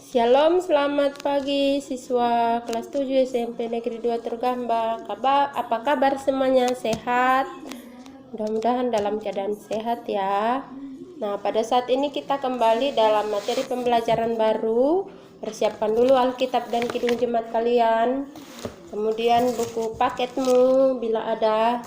Shalom, selamat pagi siswa kelas 7 SMP Negeri 2 Tergamba. Apa kabar semuanya? Sehat? Mudah-mudahan dalam keadaan sehat ya. Nah, pada saat ini kita kembali dalam materi pembelajaran baru. Persiapkan dulu Alkitab dan Kidung Jemaat kalian. Kemudian buku paketmu bila ada,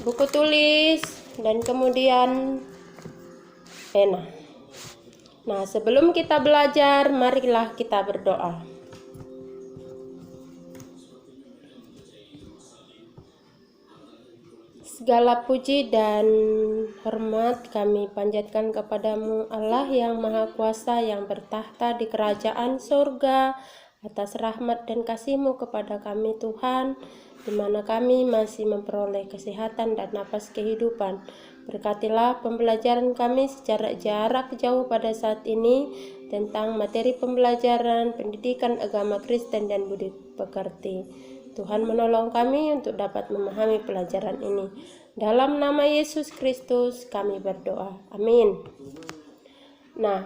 buku tulis, dan kemudian pena. Nah, sebelum kita belajar, marilah kita berdoa. Segala puji dan hormat kami panjatkan kepadamu, Allah yang Maha Kuasa, yang bertahta di kerajaan surga, atas rahmat dan kasih-Mu kepada kami Tuhan, di mana kami masih memperoleh kesehatan dan napas kehidupan. Berkatilah pembelajaran kami secara jarak jauh pada saat ini tentang materi pembelajaran pendidikan agama Kristen dan budi pekerti. Tuhan menolong kami untuk dapat memahami pelajaran ini. Dalam nama Yesus Kristus kami berdoa. Amin. Nah,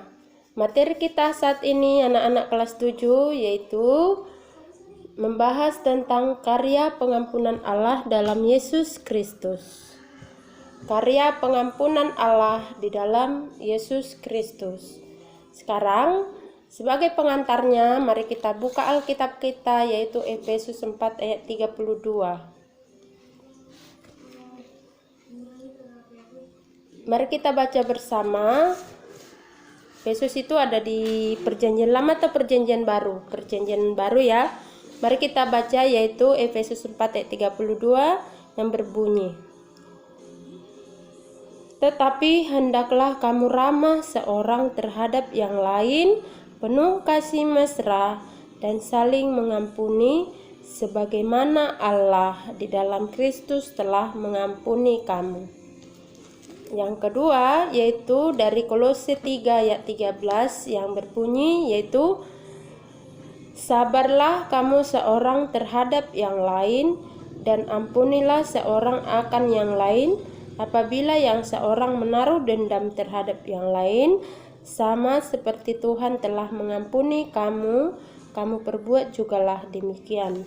materi kita saat ini anak-anak kelas 7 yaitu membahas tentang karya pengampunan Allah dalam Yesus Kristus. Karya pengampunan Allah di dalam Yesus Kristus. Sekarang sebagai pengantarnya, mari kita buka Alkitab kita yaitu Efesus 4 ayat 32. Mari kita baca bersama. Efesus itu ada di Perjanjian Lama atau Perjanjian Baru? Perjanjian Baru ya. Mari kita baca yaitu Efesus 4 ayat 32 yang berbunyi. Tetapi hendaklah kamu ramah seorang terhadap yang lain, penuh kasih mesra dan saling mengampuni, sebagaimana Allah di dalam Kristus telah mengampuni kamu. Yang kedua yaitu dari Kolose 3 ayat 13 yang berbunyi yaitu, sabarlah kamu seorang terhadap yang lain dan ampunilah seorang akan yang lain. Apabila yang seorang menaruh dendam terhadap yang lain, sama seperti Tuhan telah mengampuni kamu, kamu perbuat jugalah demikian.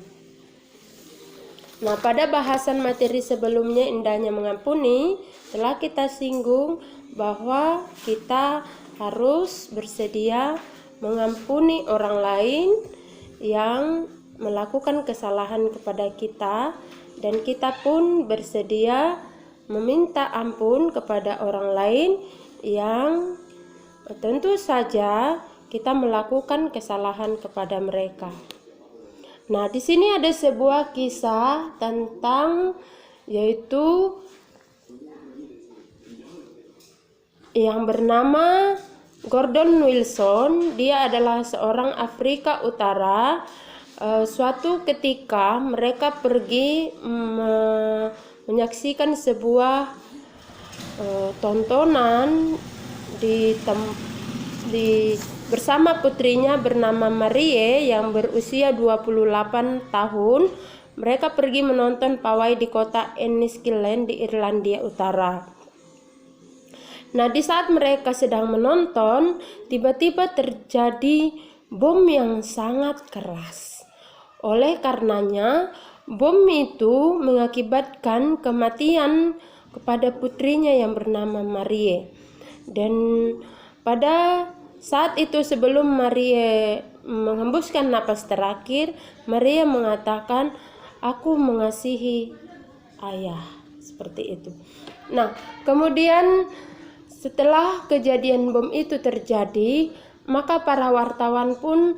Nah, pada bahasan materi sebelumnya indahnya mengampuni, telah kita singgung bahwa kita harus bersedia mengampuni orang lain yang melakukan kesalahan kepada kita, dan kita pun bersedia meminta ampun kepada orang lain yang tentu saja kita melakukan kesalahan kepada mereka. Nah, di sini ada sebuah kisah tentang yaitu yang bernama Gordon Wilson. Dia adalah seorang Afrika Utara. Suatu ketika mereka pergi menyaksikan sebuah tontonan bersama putrinya bernama Marie yang berusia 28 tahun. Mereka pergi menonton pawai di kota Enniskillen di Irlandia Utara. Nah, di saat mereka sedang menonton, tiba-tiba terjadi bom yang sangat keras. Oleh karenanya, bom itu mengakibatkan kematian kepada putrinya yang bernama Marie. Dan pada saat itu sebelum Marie menghembuskan napas terakhir, Marie mengatakan, "Aku mengasihi ayah." Seperti itu. Nah, kemudian setelah kejadian bom itu terjadi, maka para wartawan pun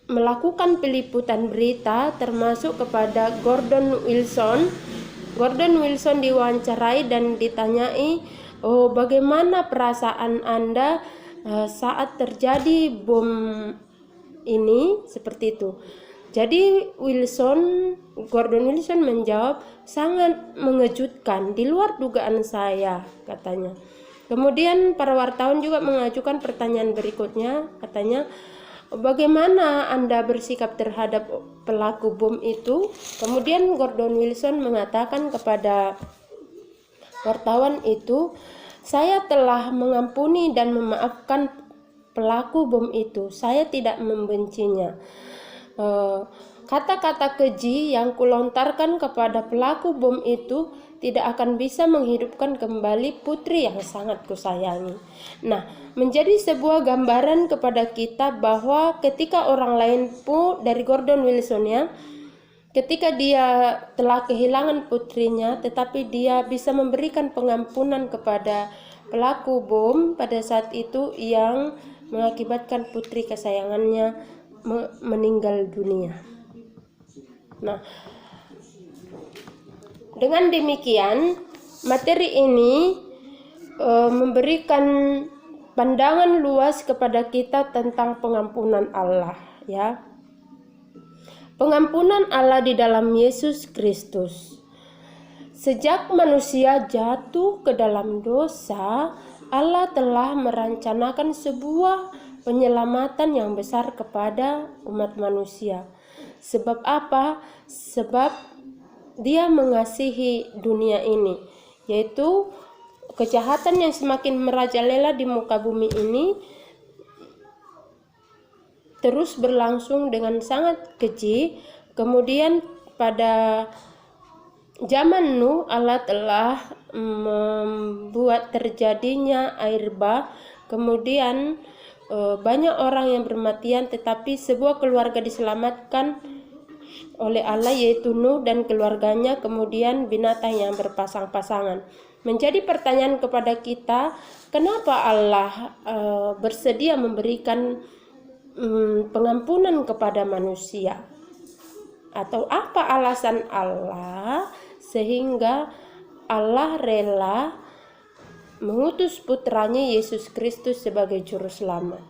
melakukan peliputan berita termasuk kepada Gordon Wilson. Gordon Wilson diwawancarai dan ditanyai, bagaimana perasaan Anda saat terjadi bom ini, seperti itu. Jadi Gordon Wilson menjawab, sangat mengejutkan, di luar dugaan saya, katanya. Kemudian para wartawan juga mengajukan pertanyaan berikutnya, katanya, bagaimana Anda bersikap terhadap pelaku bom itu? Kemudian Gordon Wilson mengatakan kepada wartawan itu, Saya telah mengampuni dan memaafkan pelaku bom itu. Saya tidak membencinya. Kata-kata keji yang kulontarkan kepada pelaku bom itu tidak akan bisa menghidupkan kembali putri yang sangat kusayangi. Nah, menjadi sebuah gambaran kepada kita bahwa ketika orang lain pun, dari Gordon Wilson ya, ketika dia telah kehilangan putrinya, tetapi dia bisa memberikan pengampunan kepada pelaku bom pada saat itu yang mengakibatkan putri kesayangannya meninggal dunia. Nah, dengan demikian materi ini memberikan pandangan luas kepada kita tentang pengampunan Allah ya. Pengampunan Allah di dalam Yesus Kristus. Sejak manusia jatuh ke dalam dosa, Allah telah merencanakan sebuah penyelamatan yang besar kepada umat manusia. Sebab apa? Sebab Dia mengasihi dunia ini, yaitu kejahatan yang semakin merajalela di muka bumi ini terus berlangsung dengan sangat keji. Kemudian pada zaman Nuh, Allah telah membuat terjadinya air bah. Kemudian banyak orang yang bermatian, tetapi sebuah keluarga diselamatkan oleh Allah, yaitu Nuh dan keluarganya, kemudian binatang yang berpasang-pasangan. Menjadi pertanyaan kepada kita, kenapa Allah bersedia memberikan pengampunan kepada manusia? Atau apa alasan Allah sehingga Allah rela mengutus putranya Yesus Kristus sebagai juru selamat?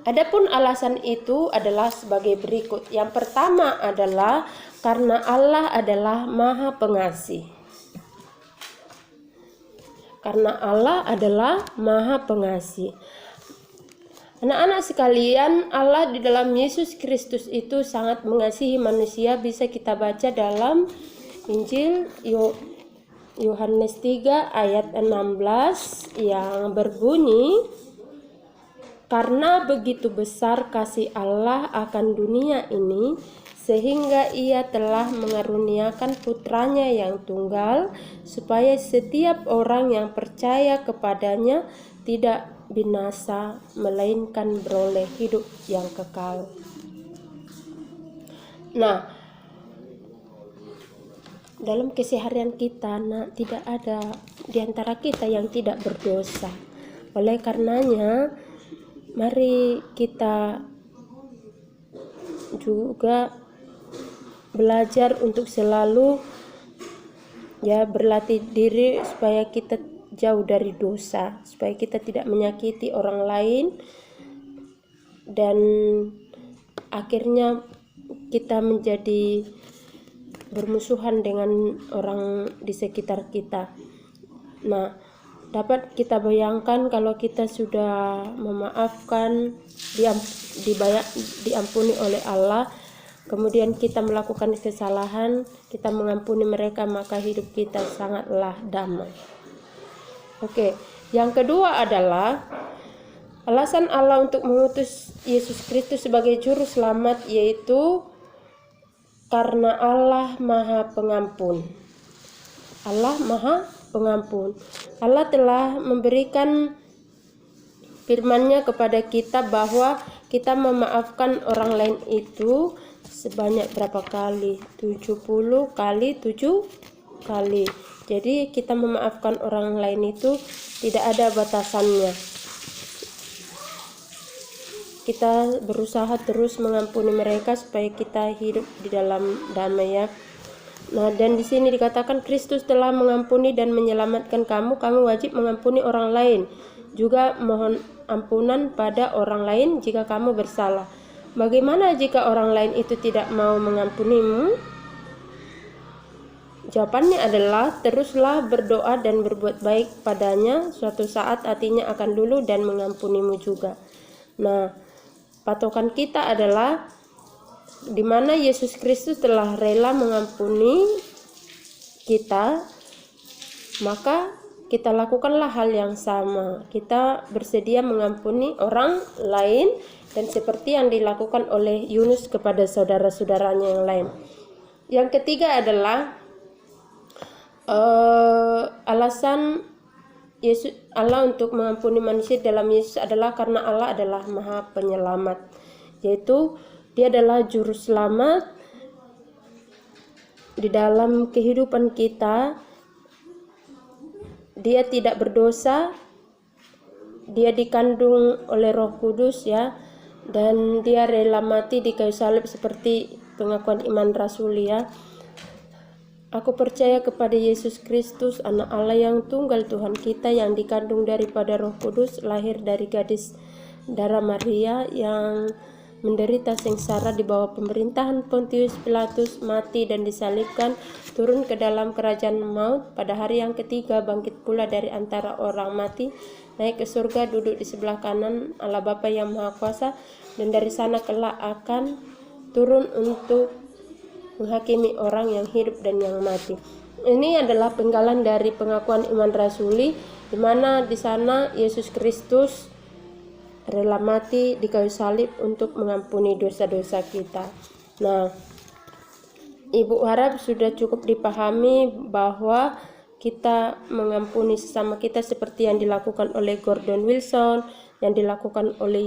Adapun alasan itu adalah sebagai berikut. Yang pertama adalah karena Allah adalah Maha Pengasih. Karena Allah adalah Maha Pengasih. Anak-anak sekalian, Allah di dalam Yesus Kristus itu sangat mengasihi manusia. Bisa kita baca dalam Injil Yohanes 3 ayat 16 yang berbunyi, karena begitu besar kasih Allah akan dunia ini, sehingga Ia telah mengaruniakan putranya yang tunggal, supaya setiap orang yang percaya kepadanya tidak binasa, melainkan beroleh hidup yang kekal. Nah, dalam keseharian kita, tidak ada di antara kita yang tidak berdosa. Oleh karenanya, mari kita juga belajar untuk selalu berlatih diri supaya kita jauh dari dosa, supaya kita tidak menyakiti orang lain dan akhirnya kita menjadi bermusuhan dengan orang di sekitar kita. Nah, dapat kita bayangkan kalau kita sudah memaafkan, diampuni oleh Allah, kemudian kita melakukan kesalahan, kita mengampuni mereka, maka hidup kita sangatlah damai. Oke, yang kedua adalah alasan Allah untuk mengutus Yesus Kristus sebagai juru selamat, yaitu karena Allah Maha Pengampun. Allah Maha Pengampun. Allah telah memberikan firman-Nya kepada kita bahwa kita memaafkan orang lain itu sebanyak berapa kali? 70 kali 7 kali. Jadi kita memaafkan orang lain itu tidak ada batasannya. Kita berusaha terus mengampuni mereka supaya kita hidup di dalam damai ya. Nah, dan di sini dikatakan Kristus telah mengampuni dan menyelamatkan kamu wajib mengampuni orang lain. Juga mohon ampunan pada orang lain jika kamu bersalah. Bagaimana jika orang lain itu tidak mau mengampunimu? Jawabannya adalah teruslah berdoa dan berbuat baik padanya, suatu saat hatinya akan luluh dan mengampunimu juga. Nah, patokan kita adalah di mana Yesus Kristus telah rela mengampuni kita, maka kita lakukanlah hal yang sama. Kita bersedia mengampuni orang lain dan seperti yang dilakukan oleh Yunus kepada saudara-saudaranya yang lain. Yang ketiga adalah alasan Yesus Allah untuk mengampuni manusia dalam Yesus adalah karena Allah adalah Maha Penyelamat, yaitu Dia adalah juru selamat di dalam kehidupan kita. Dia tidak berdosa, dia dikandung oleh Roh Kudus ya, dan dia rela mati di kayu salib seperti pengakuan iman rasuli ya. Aku percaya kepada Yesus Kristus, anak Allah yang tunggal Tuhan kita, yang dikandung daripada Roh Kudus, lahir dari gadis darah Maria, yang menderita sengsara di bawah pemerintahan Pontius Pilatus, mati dan disalibkan, turun ke dalam kerajaan maut, pada hari yang ketiga bangkit pula dari antara orang mati, naik ke surga, duduk di sebelah kanan Allah Bapa yang Maha Kuasa, dan dari sana kelak akan turun untuk menghakimi orang yang hidup dan yang mati. Ini adalah penggalan dari pengakuan iman rasuli, di mana di sana Yesus Kristus rela mati di kayu salib untuk mengampuni dosa-dosa kita. Nah, Ibu harap sudah cukup dipahami bahwa kita mengampuni sesama kita seperti yang dilakukan oleh Gordon Wilson, yang dilakukan oleh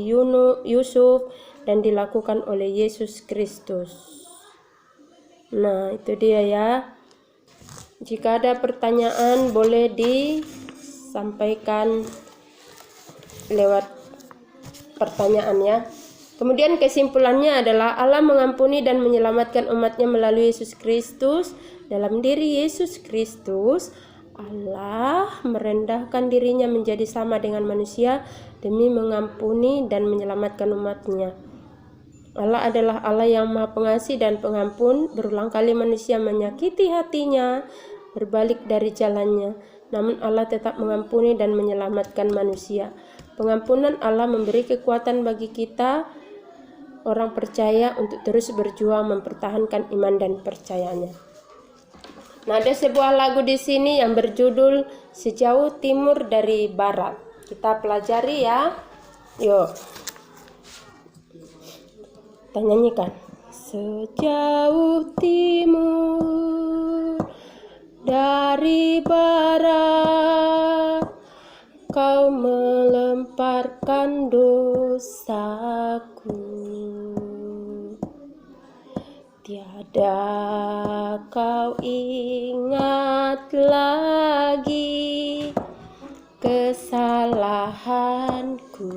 Yusuf, dan dilakukan oleh Yesus Kristus. Nah, itu dia ya. Jika ada pertanyaan boleh disampaikan lewat pertanyaan ya. Kemudian kesimpulannya adalah Allah mengampuni dan menyelamatkan umatnya melalui Yesus Kristus. Dalam diri Yesus Kristus, Allah merendahkan dirinya menjadi sama dengan manusia demi mengampuni dan menyelamatkan umatnya. Allah adalah Allah yang Maha Pengasih dan Pengampun. Berulang kali manusia menyakiti hatinya, berbalik dari jalannya, namun Allah tetap mengampuni dan menyelamatkan manusia. Pengampunan Allah memberi kekuatan bagi kita orang percaya untuk terus berjuang mempertahankan iman dan percayanya. Nah, ada sebuah lagu di sini yang berjudul Sejauh Timur dari Barat. Kita pelajari ya. Yuk. Kita nyanyikan. Sejauh timur dari barat, Kau melemparkan dosaku. Tiada Kau ingat lagi kesalahanku.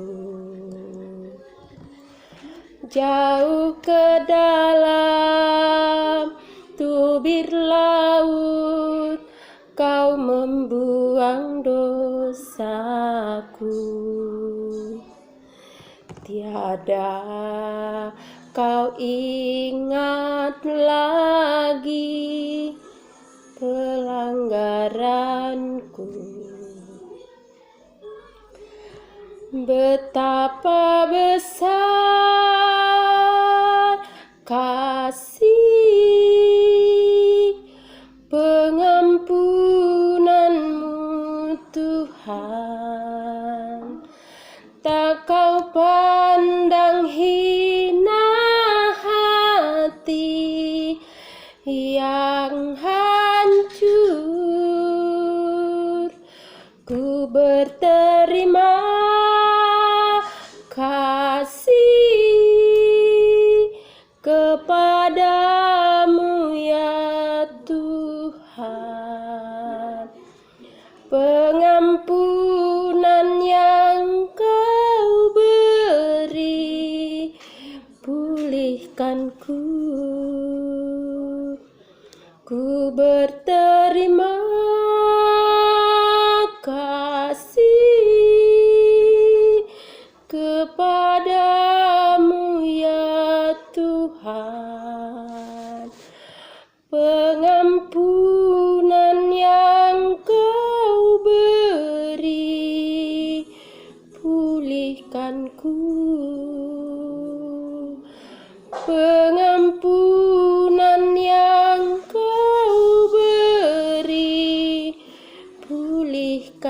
Jauh ke dalam tubir laut, Kau membuang dosaku. Tiada Kau ingat lagi pelanggaranku. Betapa besar kasih pengampunanmu Tuhan. Tak Kau pandang hina hati yang hancur. Ku berterima kasih kepadamu ya Tuhan. Pengampunan yang Kau beri, pulihkanku. Ku berterima kasih kepadamu ya Tuhan. Pengampunan yang Kau beri, pulihkanku. Pengampunan yang Kau beri, pulihkanku.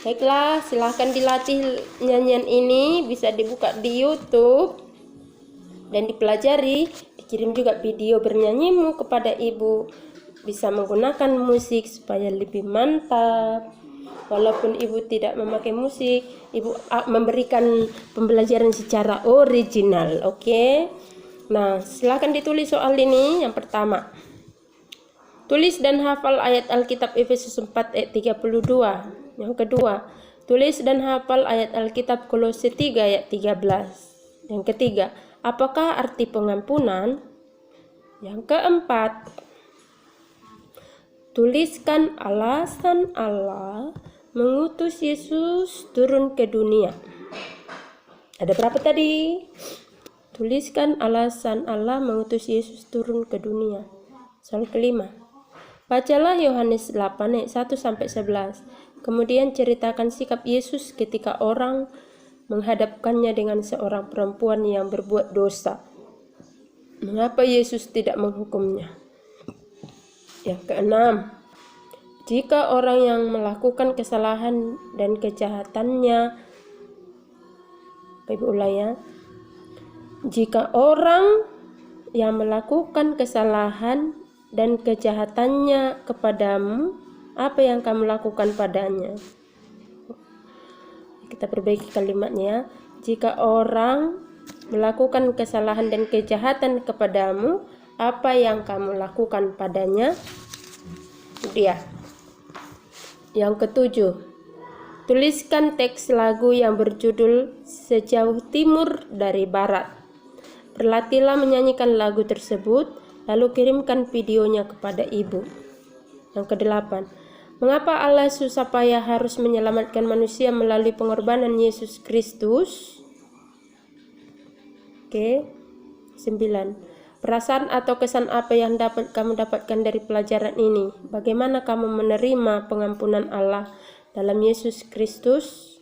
Baiklah, silahkan dilatih nyanyian ini, bisa dibuka di YouTube dan dipelajari. Dikirim juga video bernyanyimu kepada ibu. Bisa menggunakan musik supaya lebih mantap. Walaupun ibu tidak memakai musik, ibu memberikan pembelajaran secara original. Oke? Nah, silahkan ditulis soal ini. Yang pertama, tulis dan hafal ayat Alkitab Efesus 4 ayat 32. Yang kedua, tulis dan hafal ayat Alkitab Kolose 3 ayat 13. Yang ketiga, apakah arti pengampunan? Yang keempat, tuliskan alasan Allah mengutus Yesus turun ke dunia. Ada berapa tadi? Tuliskan alasan Allah mengutus Yesus turun ke dunia. Soal kelima, bacalah Yohanes 8 ayat 1 sampai 11. Kemudian ceritakan sikap Yesus ketika orang menghadapkannya dengan seorang perempuan yang berbuat dosa. Mengapa Yesus tidak menghukumnya? Yang keenam, jika orang yang melakukan kesalahan dan kejahatannya, Ibu ulang ya. Jika orang yang melakukan kesalahan dan kejahatannya kepadamu, apa yang kamu lakukan padanya? Kita perbaiki kalimatnya. Jika orang melakukan kesalahan dan kejahatan kepadamu, apa yang kamu lakukan padanya? Dia. Yang ketujuh, tuliskan teks lagu yang berjudul Sejauh Timur dari Barat. Berlatihlah menyanyikan lagu tersebut, lalu kirimkan videonya kepada ibu. Yang kedelapan, mengapa Allah susah payah harus menyelamatkan manusia melalui pengorbanan Yesus Kristus? Oke. 9. Perasaan atau kesan apa yang dapat kamu dapatkan dari pelajaran ini? Bagaimana kamu menerima pengampunan Allah dalam Yesus Kristus?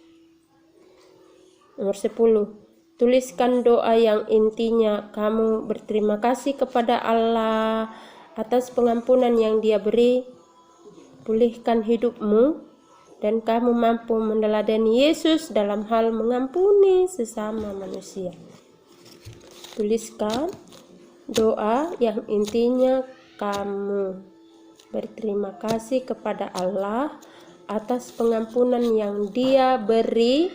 Nomor 10. Tuliskan doa yang intinya kamu berterima kasih kepada Allah atas pengampunan yang Dia beri. Pulihkan hidupmu dan kamu mampu meneladani Yesus dalam hal mengampuni sesama manusia. Tuliskan doa yang intinya kamu berterima kasih kepada Allah atas pengampunan yang Dia beri.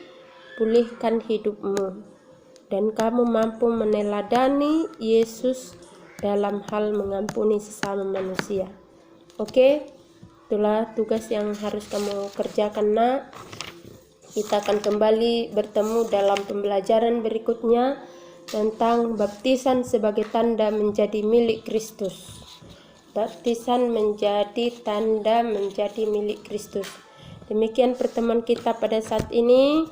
Pulihkan hidupmu dan kamu mampu meneladani Yesus dalam hal mengampuni sesama manusia. Oke? Itulah tugas yang harus kamu kerjakan, nak. Kita akan kembali bertemu dalam pembelajaran berikutnya tentang baptisan sebagai tanda menjadi milik Kristus. Baptisan menjadi tanda menjadi milik Kristus. Demikian pertemuan kita pada saat ini.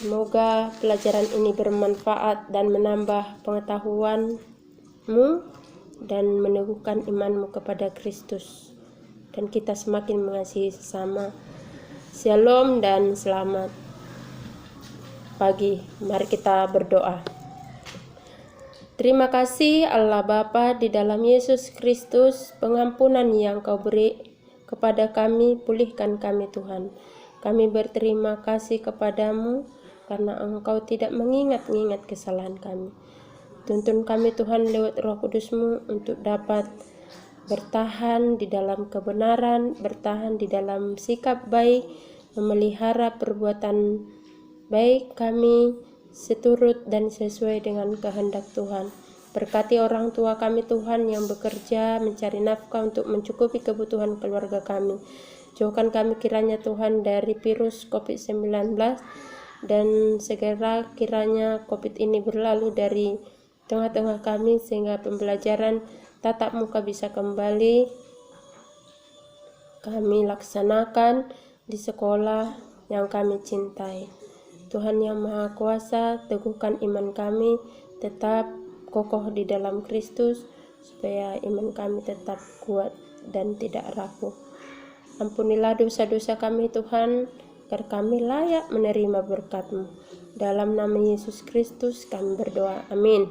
Semoga pelajaran ini bermanfaat dan menambah pengetahuanmu dan meneguhkan imanmu kepada Kristus. Dan kita semakin mengasihi sesama. Shalom dan selamat pagi. Mari kita berdoa. Terima kasih Allah Bapa di dalam Yesus Kristus, pengampunan yang Kau beri kepada kami, pulihkan kami Tuhan. Kami berterima kasih kepadamu karena Engkau tidak mengingat-ingat kesalahan kami. Tuntun kami Tuhan lewat Roh Kudus-Mu untuk dapat bertahan di dalam kebenaran, bertahan di dalam sikap baik, memelihara perbuatan baik kami seturut dan sesuai dengan kehendak Tuhan. Berkati orang tua kami Tuhan yang bekerja mencari nafkah untuk mencukupi kebutuhan keluarga kami. Jauhkan kami kiranya Tuhan dari virus COVID-19 dan segera kiranya COVID ini berlalu dari tengah-tengah kami sehingga pembelajaran tatap muka bisa kembali kami laksanakan di sekolah yang kami cintai. Tuhan yang Maha Kuasa, teguhkan iman kami tetap kokoh di dalam Kristus, supaya iman kami tetap kuat dan tidak rapuh. Ampunilah dosa-dosa kami Tuhan, agar kami layak menerima berkat-Mu. Dalam nama Yesus Kristus kami berdoa. Amin.